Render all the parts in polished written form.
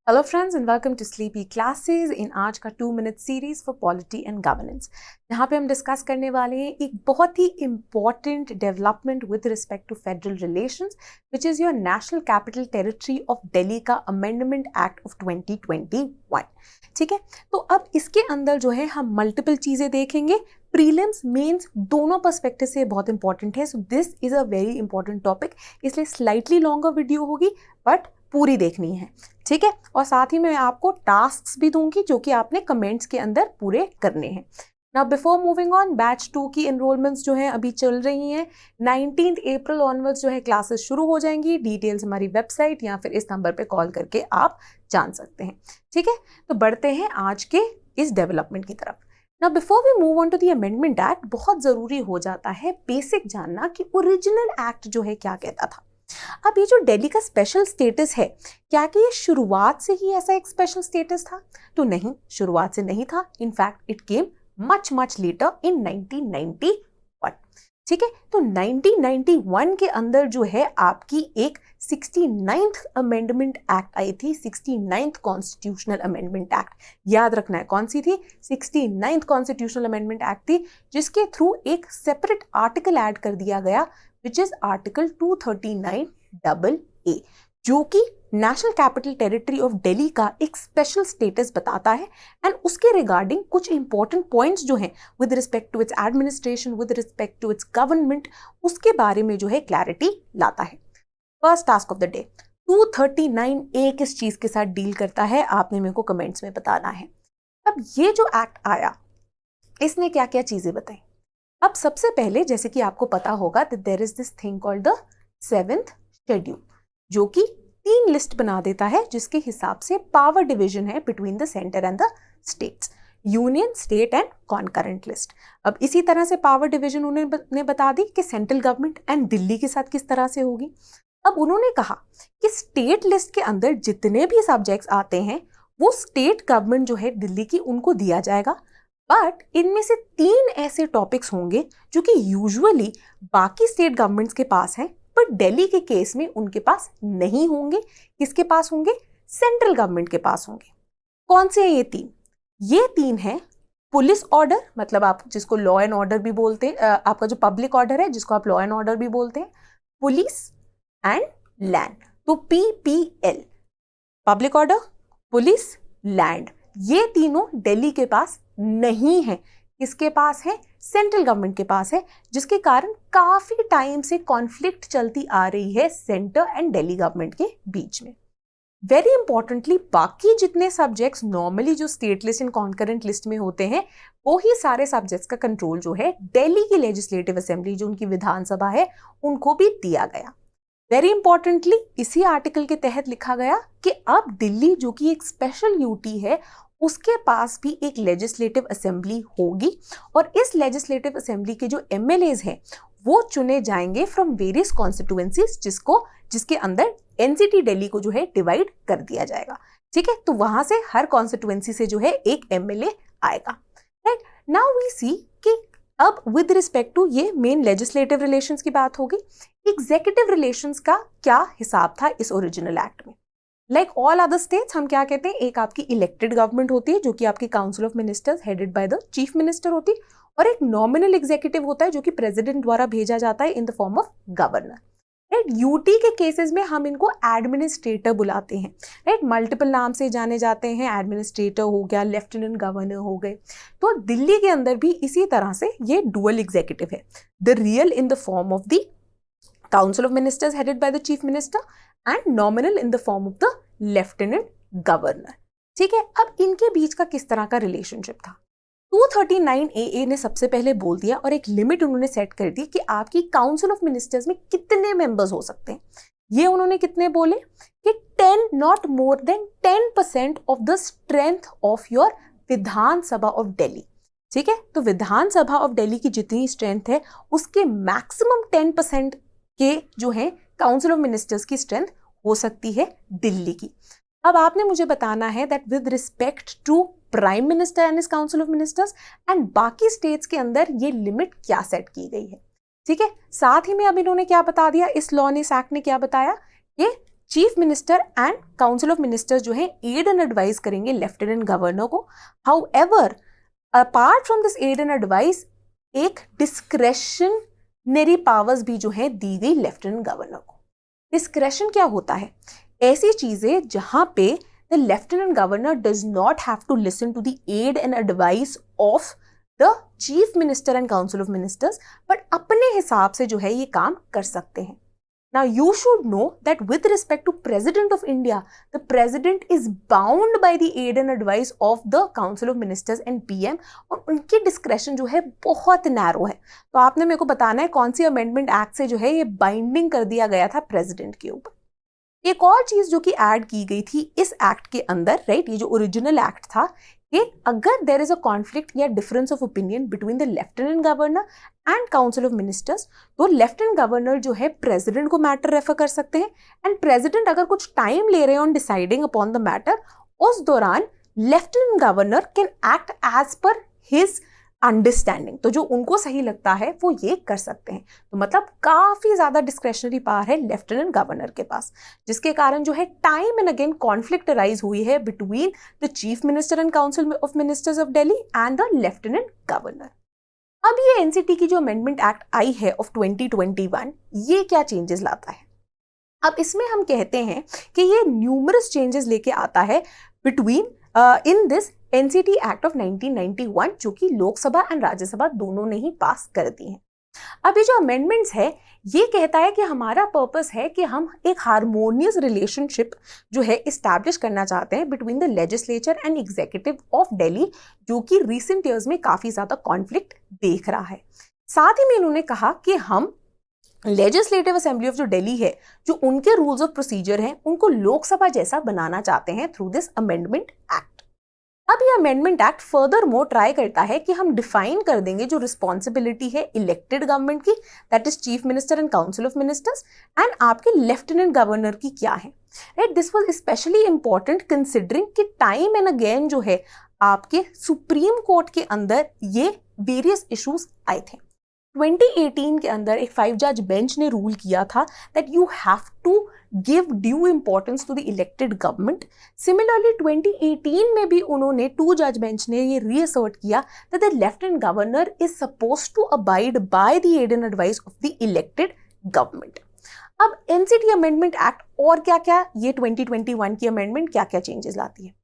Hello friends and welcome to sleepy classes in आज का 2 minute series for polity and governance. यहाँ पे हम डिस्कस करने वाले हैं एक बहुत ही important development with respect to federal relations which is your national capital territory of Delhi का अमेंडमेंट एक्ट ऑफ 2021। ठीक है, तो अब इसके अंदर जो है हम मल्टीपल चीजें देखेंगे। प्रीलिम्स मेंस दोनों पर्सपेक्टिव से बहुत इंपॉर्टेंट है, so this is a very important topic, इसलिए स्लाइटली लॉन्गर वीडियो होगी बट पूरी देखनी है। ठीक है, और साथ ही मैं आपको टास्क्स भी दूंगी जो कि आपने कमेंट्स के अंदर पूरे करने हैं। Now before moving on, batch 2 की एनरोलमेंट्स जो है अभी चल रही हैं। 19 अप्रैल ऑनवर्ड्स जो है क्लासेस शुरू हो जाएंगी। डिटेल्स हमारी वेबसाइट या फिर इस नंबर पे कॉल करके आप जान सकते हैं। ठीक है, तो बढ़ते हैं आज के इस डेवलपमेंट की तरफ। Now before we move on to the amendment act, बहुत जरूरी हो जाता है बेसिक जानना कि ओरिजिनल एक्ट जो है क्या कहता था। अब ये जो दिल्ली का स्पेशल स्टेटस है, क्या कि ये शुरुआत से ही ऐसा एक स्पेशल स्टेटस था? तो नहीं, शुरुआत से नहीं था। In fact it came much later in 1991। ठीक है, तो 1991 के अंदर जो है आपकी एक 69th अमेंडमेंट एक्ट आई थी, 69th कॉन्स्टिट्यूशनल अमेंडमेंट एक्ट। याद रखना है कौन सी थी? 69th कॉन्स्टिट्यूशनल अमेंडमेंट एक्ट थी, जिसके थ्रू एक सेपरेट आर्टिकल ऐड कर दिया गया विच इज आर्टिकल 239AA, जो कि national capital territory of Delhi का एक स्पेशल स्टेटस बताता है एंड उसके रिगार्डिंग कुछ इंपॉर्टेंट पॉइंट्स जो हैं with respect to its administration, with respect to its government, उसके बारे में जो है क्लैरिटी लाता है। First task of the day, 239A किस चीज के साथ डील करता है, आपने मेरे को कमेंट्स में बताना है। अब ये जो एक्ट आया, इसने क्या क्या चीजें बताई? अब सबसे पहले, जैसे कि आपको पता होगा, there is this thing called the 7th schedule, जो कि 3 लिस्ट बना देता है जिसके हिसाब से पावर डिवीजन है between the centre and the states, union, state and concurrent list. अब इसी तरह से पावर डिवीजन उन्होंने बता दी कि सेंट्रल गवर्नमेंट एंड दिल्ली के साथ किस तरह से होगी। अब उन्होंने कहा कि स्टेट लिस्ट के अंदर जितने भी सब्जेक्ट्स आते हैं वो स्टेट गवर्नमेंट जो है दिल्ली की, उनको दिया जाएगा, बट इनमें से 3 ऐसे टॉपिक्स होंगे जो कि यूजुअली बाकी स्टेट गवर्नमेंट्स के पास हैं, पर दिल्ली के केस में उनके पास नहीं होंगे। किसके पास होंगे? सेंट्रल गवर्नमेंट के पास होंगे। कौन से हैं ये 3? ये 3 हैं पुलिस ऑर्डर, मतलब आप जिसको लॉ एंड ऑर्डर भी बोलते हैं, आपका जो पब्लिक ऑर्डर है जिसको आप लॉ एंड ऑर्डर भी बोलते हैं, पुलिस एंड लैंड, तो PPL, public order, police, land, ये तीनों दिल्ली के पास नहीं है। किसके पास है? सेंट्रल गवर्नमेंट के पास है, जिसके कारण काफी टाइम से कॉन्फ्लिक्ट चलती आ रही है सेंटर एंड दिल्ली गवर्नमेंट के बीच में। वेरी इंपॉर्टेंटली, बाकी जितने सब्जेक्ट्स नॉर्मली जो state list and concurrent list में होते हैं, वो ही सारे सब्जेक्ट्स का कंट्रोल जो है दिल्ली की लेजिस्लेटिव असेंबली, जो उनकी विधानसभा है, उनको भी दिया गया। वेरी इंपॉर्टेंटली, इसी आर्टिकल के तहत लिखा गया कि अब दिल्ली, जो कि एक स्पेशल यूटी है, उसके पास भी एक लेजिस्लेटिव असेंबली होगी और इस लेजिस्लेटिव असेंबली के जो MLAs हैं वो चुने जाएंगे फ्रॉम वेरियस कॉन्स्टिट्यूएंसीज, जिसके अंदर NCT दिल्ली को जो है डिवाइड कर दिया जाएगा। ठीक है, तो वहां से हर कॉन्स्टिट्यूएंसी से जो है एक MLA आएगा। राइट, नाउ वी सी कि अब विद रिस्पेक्ट टू, ये मेन लेजिस्लेटिव रिलेशंस की बात होगी। एग्जीक्यूटिव रिलेशंस का क्या हिसाब था इस ओरिजिनल एक्ट में? लाइक ऑल अदर स्टेट्स, हम क्या कहते हैं, एक आपकी इलेक्टेड गवर्नमेंट होती है जो कि आपकी council of ministers headed by the chief minister होती है, और एक नॉमिनल एग्जीक्यूटिव होता है जो कि प्रेसिडेंट द्वारा भेजा जाता है in the form of governor. Right, UT के केसेस में हम इनको एडमिनिस्ट्रेटर बुलाते हैं। राइट, मल्टीपल नाम से जाने जाते हैं, एडमिनिस्ट्रेटर हो गया, लेफ्टिनेंट गवर्नर हो गए। तो दिल्ली के अंदर भी इसी तरह से ये डुअल एग्जीक्यूटिव है, the real in the form of the Council of Ministers headed by the Chief Minister and nominal in the form of the Lieutenant Governor। ठीक है, अब इनके बीच का किस तरह का रिलेशनशिप था? 239AA ने सबसे पहले बोल दिया और एक लिमिट उन्होंने सेट कर दी कि आपकी काउंसिल ऑफ मिनिस्टर्स में कितने मेंबर्स हो सकते हैं। ये उन्होंने कितने बोले कि 10, not more than 10% of the strength of your Vidhan Sabha of Delhi. ठीक है, तो विधानसभा ऑफ दिल्ली की जितनी स्ट्रेंथ है उसके मैक्सिमम 10% के जो है काउंसिल ऑफ मिनिस्टर्स की स्ट्रेंथ हो सकती है दिल्ली की। अब आपने मुझे बताना है that with respect to prime minister and his council of ministers and बाकी स्टेट्स के अंदर ये लिमिट क्या सेट की गई है। ठीक है, साथ ही में अब इन्होंने क्या बता दिया, इस लॉ ने, इस एक्ट ने क्या बताया कि chief minister and council of ministers जो है एड एंड एडवाइस करेंगे लेफ्टिनेंट गवर्नर को. However apart from this aid and advice एक डिस्क्रेशनरी पावर्स भी जो है दी गई लेफ्टिनेंट गवर्नर को. डिस्क्रेशन क्या होता है? ऐसी चीजें जहां पे the lieutenant governor does not have to listen to the aid and advice of the chief minister and council of ministers, but अपने हिसाब से जो है ये काम कर सकते हैं. Now you should know that with respect to President of India, the President is bound by the aid and advice of the Council of Ministers and PM, और उनकी डिस्क्रेशन जो है बहुत नैरो है. तो आपने मेरे को बताना है कौन सी अमेंडमेंट एक्ट से जो है ये बाइंडिंग कर दिया गया था प्रेसिडेंट के ऊपर. एक और चीज जो कि ऐड की गई थी इस एक्ट के अंदर, राइट, ये जो ओरिजिनल एक्ट था, कि अगर देर इज अ कॉन्फ्लिक्ट या difference of opinion between the lieutenant governor and council of ministers, तो लेफ्टिनेंट गवर्नर जो है प्रेसिडेंट को मैटर रेफर कर सकते हैं, एंड प्रेसिडेंट अगर कुछ टाइम ले रहे हैं on deciding upon the matter, उस दौरान lieutenant governor can act as per his understanding. तो जो उनको सही लगता है वो ये कर सकते हैं. तो मतलब काफी ज्यादा डिस्क्रेशनरी पावर है लेफ्टिनेंट गवर्नर के पास, जिसके कारण जो है time and again conflict arise हुई है between the chief minister and council of ministers of Delhi and the lieutenant governor. अब ये एनसीटी की जो अमेंडमेंट एक्ट आई है ऑफ 2021, ये क्या चेंजेस लाता है? अब इसमें हम कहते हैं कि ये न्यूमरस चेंजेस लेके आता है between in this NCT act of 1991, जो कि लोकसभा एंड राज्यसभा दोनों ने ही पास कर दी हैं. अब ये जो अमेंडमेंट्स है ये कहता है कि हमारा पर्पस है कि हम एक हार्मोनियस रिलेशनशिप जो है इस्टेब्लिश करना चाहते हैं between the legislature and executive of Delhi, जो कि रिसेंट ईयर्स में काफी ज्यादा कॉन्फ्लिक्ट देख रहा है. साथ ही में इन्होंने कहा कि हम लेजिस्लेटिव असेंबली ऑफ जो दिल्ली है, जो उनके रूल्स ऑफ प्रोसीजर हैं, उनको लोकसभा जैसा बनाना चाहते हैं थ्रू दिस अमेंडमेंट एक्ट. अब ये amendment act further more try करता है कि हम डिफाइन कर देंगे जो रिस्पॉन्सिबिलिटी है इलेक्टेड गवर्नमेंट की, that is chief minister and council of ministers, and आपके लेफ्टिनेंट गवर्नर की क्या है. Right, this was specially important considering कि टाइम एंड अगेन जो है आपके सुप्रीम कोर्ट के अंदर ये वेरियस इश्यूज आए थे. 2018 के अंदर एक 5 जज बेंच ने रूल किया था that you have to give due importance to the elected government. Similarly 2018 में भी उन्होंने 2 जज बेंच ने ये रीअसर्ट किया that the lieutenant governor is supposed to abide by the aid and advice of the elected government. अब NCT amendment act और क्या क्या, ये 2021 की अमेंडमेंट क्या क्या चेंजेस लाती है?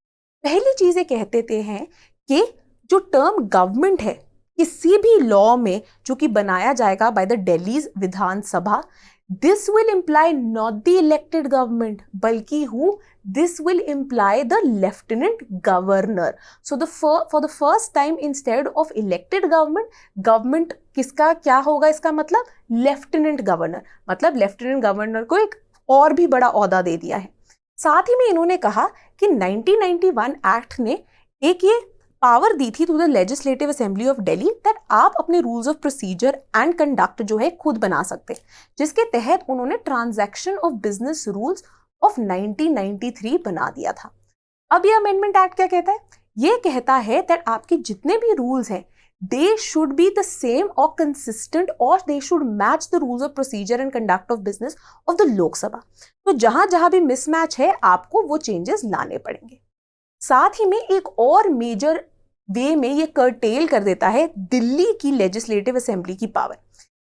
पहली चीज ये कहते हैं कि जो टर्म गवर्नमेंट है किसी भी लॉ में जो कि बनाया जाएगा बाय द दिल्ली विधानसभा, this will imply not the elected government, बल्कि this will imply the lieutenant governor. So for the first time instead of elected government किसका क्या होगा? इसका मतलब लेफ्टिनेंट गवर्नर, मतलब लेफ्टिनेंट गवर्नर को एक और भी बड़ा ओहदा दे दिया है. साथ ही में इन्होंने कहा कि 1991 एक्ट ने एक ये पावर दी थी to the legislative assembly of Delhi that आप अपने rules of procedure and conduct जो है खुद बना सकते, जिसके तहत उन्होंने transaction of business rules of 1993 बना दिया था. अब ये अमेंडमेंट एक्ट क्या कहता है? ये कहता है दैट आपके जितने भी रूल्स हैं they should be the same or consistent or they should match the rules of procedure and conduct of business of the Lok Sabha. तो जहां जहां भी मिसमैच है आपको वो चेंजेस लाने पड़ेंगे. साथ ही में एक और मेजर वे में ये कर्टेल कर देता है दिल्ली की लेजिस्लेटिव असेंबली की पावर.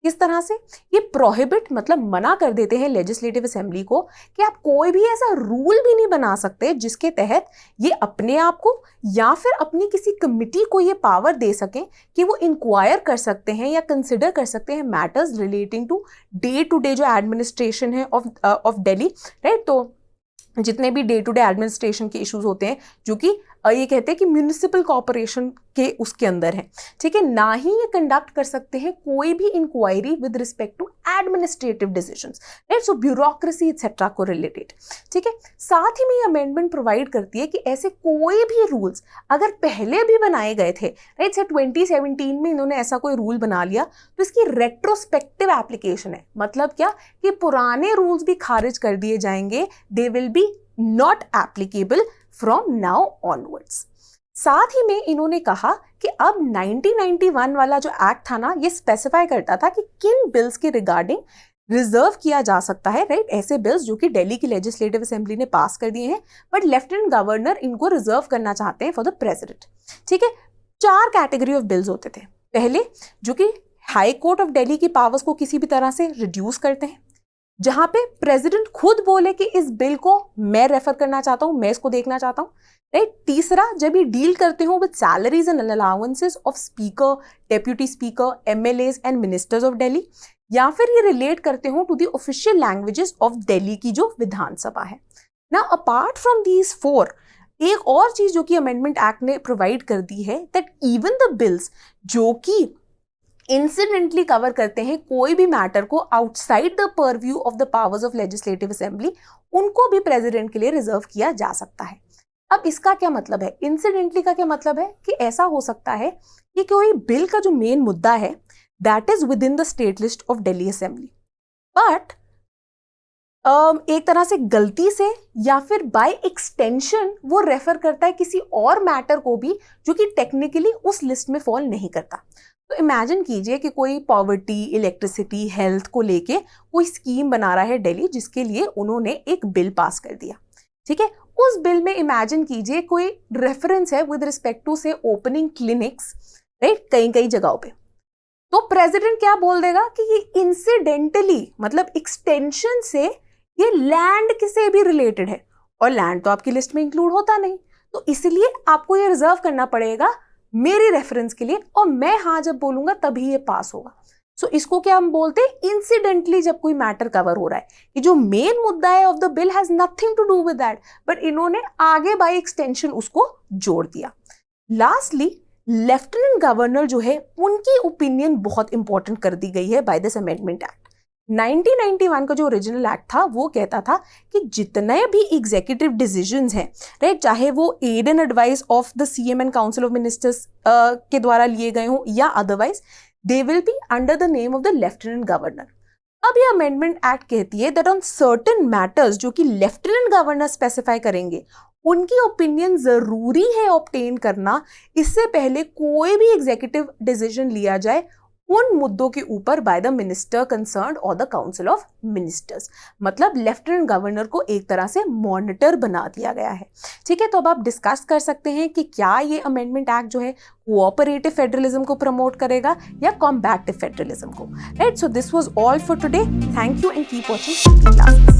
किस तरह से? ये प्रोहिबिट मतलब मना कर देते हैं लेजिस्लेटिव असेंबली को कि आप कोई भी ऐसा रूल भी नहीं बना सकते जिसके तहत ये अपने आप को या फिर अपनी किसी कमिटी को ये पावर दे सकें कि वो इंक्वायर कर सकते हैं या कंसिडर कर सकते हैं मैटर्स रिलेटिंग टू डे जो एडमिनिस्ट्रेशन है ऑफ दिल्ली. राइट, तो जितने भी डे टू डे एडमिनिस्ट्रेशन के इश्यूज होते हैं जो कि ये कहते हैं कि म्यूनिसिपल कॉर्पोरेशन के उसके अंदर है, ठीक है, ना ही ये कंडक्ट कर सकते हैं कोई भी inquiry with respect to administrative decisions, right, so bureaucracy etcetera को रिलेटेड. ठीक है, साथ ही में ये अमेंडमेंट प्रोवाइड करती है कि ऐसे कोई भी रूल्स अगर पहले भी बनाए गए थे, राइट, से 2017 में इन्होंने ऐसा कोई रूल बना लिया तो इसकी रेट्रोस्पेक्टिव एप्लीकेशन है. मतलब क्या कि पुराने रूल्स भी खारिज कर दिए जाएंगे, दे will B not applicable from now onwards. साथ ही में इन्होंने कहा कि अब 1991 वाला जो एक्ट था ना, ये स्पेसिफाई करता था कि किन बिल्स के रिगार्डिंग रिजर्व किया जा सकता है, राइट, ऐसे बिल्स जो कि दिल्ली की लेजिस्लेटिव असेंबली ने पास कर दिए हैं, बट लेफ्टिनेंट गवर्नर इनको रिजर्व करना चाहते हैं फॉर द प्रेसिडेंट। ठीक है, 4 कैटेगरी ऑफ बिल्स होते थे। पहले जो कि हाई कोर्ट ऑफ दिल्ली की पावर्स को किसी भी तरह से रिड्यूस करते हैं, जहां पे प्रेसिडेंट खुद बोले कि इस बिल को मैं रेफर करना चाहता हूं, मैं इसको देखना चाहता हूं, राइट। तीसरा, जब ये डील करते हो with salaries and allowances of speaker, deputy speaker, MLAs and ministers of Delhi, या फिर ये रिलेट करते हो to the official languages of Delhi की जो विधानसभा है। नाउ अपार्ट फ्रॉम दीज 4, एक और चीज जो कि अमेंडमेंट एक्ट ने प्रोवाइड कर दी है, दैट इवन द बिल्स जो कि इंसिडेंटली कवर करते हैं कोई भी मैटर को outside the purview of the powers of legislative assembly, उनको भी प्रेसिडेंट के लिए रिजर्व किया जा सकता है। अब इसका क्या मतलब है, इंसिडेंटली का क्या मतलब है कि ऐसा हो सकता है कि कोई बिल का जो मेन मुद्दा है that is with in the state list of Delhi assembly, but एक तरह से गलती से या फिर बाय एक्सटेंशन वो रेफर करता है किसी और मैटर को भी जो कि टेक्निकली उस लिस्ट में फॉल नहीं करता। तो इमेजिन कीजिए कि कोई पॉवर्टी, इलेक्ट्रिसिटी, हेल्थ को लेके कोई स्कीम बना रहा है दिल्ली, जिसके लिए उन्होंने एक बिल पास कर दिया। ठीक है, उस बिल में इमेजिन कीजिए कोई रेफरेंस है विद रिस्पेक्ट टू से ओपनिंग क्लिनिक्स, राइट, कई कई जगहों पे। तो प्रेसिडेंट क्या बोल देगा कि ये इंसिडेंटली, मतलब एक्सटेंशन से, ये लैंड से भी रिलेटेड है, और लैंड तो आपकी लिस्ट में इंक्लूड होता नहीं, तो इसलिए आपको ये रिजर्व करना पड़ेगा मेरी रेफरेंस के लिए, और मैं हाँ जब बोलूंगा तभी ये पास होगा। सो इसको क्या हम बोलते हैं, इंसिडेंटली जब कोई मैटर कवर हो रहा है कि जो मेन मुद्दा है of the bill has nothing to do with that, but इन्होंने आगे बाय एक्सटेंशन उसको जोड़ दिया। लास्टली, लेफ्टिनेंट गवर्नर जो है उनकी ओपिनियन बहुत इंपॉर्टेंट कर दी गई है बाय दिस अमेंडमेंट एक्ट। 1991 का जो ओरिजिनल एक्ट था वो कहता था कि जितने भी एग्जीक्यूटिव डिसीजंस हैं, राइट, चाहे वो aid and advice of the CM and council of ministers के द्वारा लिए गए हों या otherwise, they will be under the name of the lieutenant governor. अब ये अमेंडमेंट एक्ट कहती है दैट ऑन सर्टेन मैटर्स जो कि लेफ्टिनेंट गवर्नर स्पेसिफाई करेंगे, उनकी ओपिनियन जरूरी है ऑब्टेन करना इससे पहले कोई भी एग्जीक्यूटिव डिसीजन लिया जाए उन मुद्दों के ऊपर बाय द मिनिस्टर कंसर्न्ड और द काउंसिल ऑफ मिनिस्टर्स। मतलब लेफ्टिनेंट गवर्नर को एक तरह से मॉनिटर बना दिया गया है। ठीक है, तो अब आप डिस्कस कर सकते हैं कि क्या ये अमेंडमेंट एक्ट जो है कोऑपरेटिव फेडरलिज्म को प्रमोट करेगा या कॉम्बैटिव फेडरलिज्म को, right. So this was all for today. Thank you and keep watching classes.